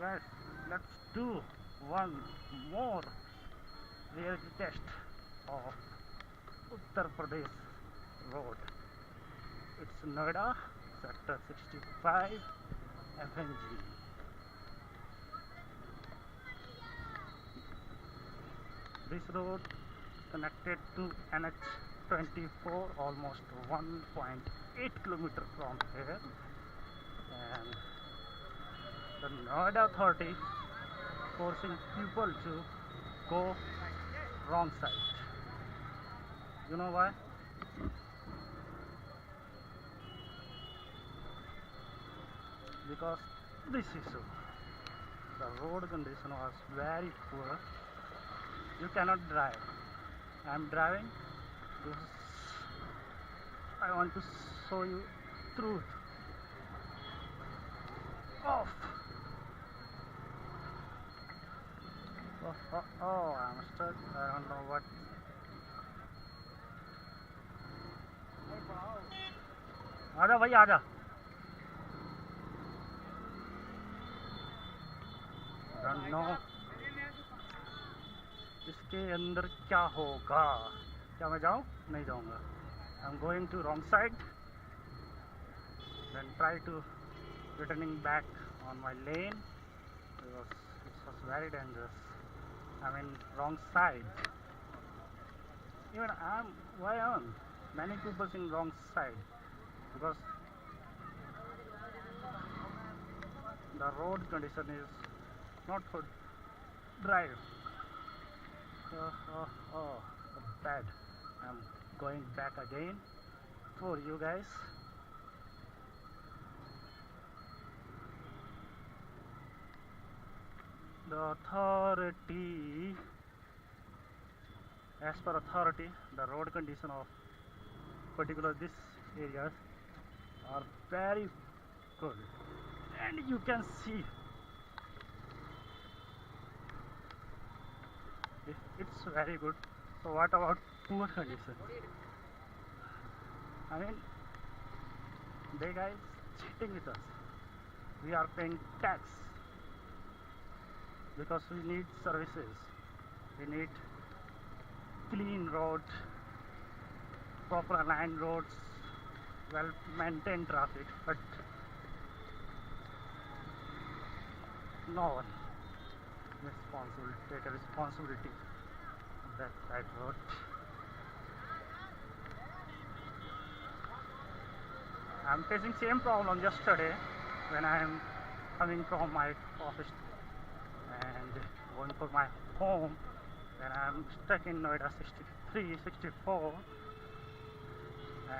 guys, let's do one more reality test of Uttar Pradesh road. It's Noida, sector 65, FNG. This road connected to NH24, almost 1.8 kilometers from here, and the Noida authority forcing people to go wrong side. You know why? Because this issue. The road condition was very poor. You cannot drive. I am driving because I want to show you truth. Off. Oh, I'm stuck. I don't know what. आजा भाई आजा. Don't know. इसके अंदर क्या होगा? क्या मैं जाऊँ? नहीं जाऊँगा. I'm going to wrong side. Then try to returning back on my lane because it was very dangerous. I'm in wrong side. Even why am many people in wrong side? Because the road condition is not for drive. Bad. I'm going back again for you guys. The authority, as per authority, the road condition of particular this areas are very good, and you can see it's very good. So what about poor condition? I mean, they guys cheating with us. We are paying tax because we need services. We need clean roads, proper aligned roads, well maintained traffic, but no one take a responsibility of that road. I'm facing same problem yesterday when I am coming from my office and going for my home, and I'm stuck in Noida 63, 64,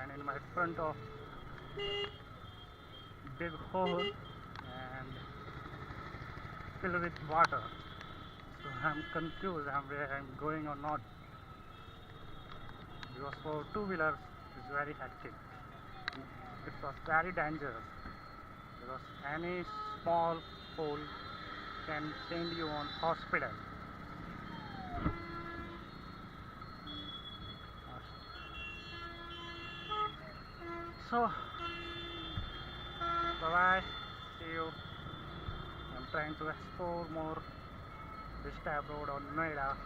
and in my front of big hole and filled with water. So I'm confused where I'm going or not, because for two-wheelers it's very hectic. It was very dangerous because any small hole can send you on hospital. So bye bye, see you. I'm trying to explore more this type road on Noida.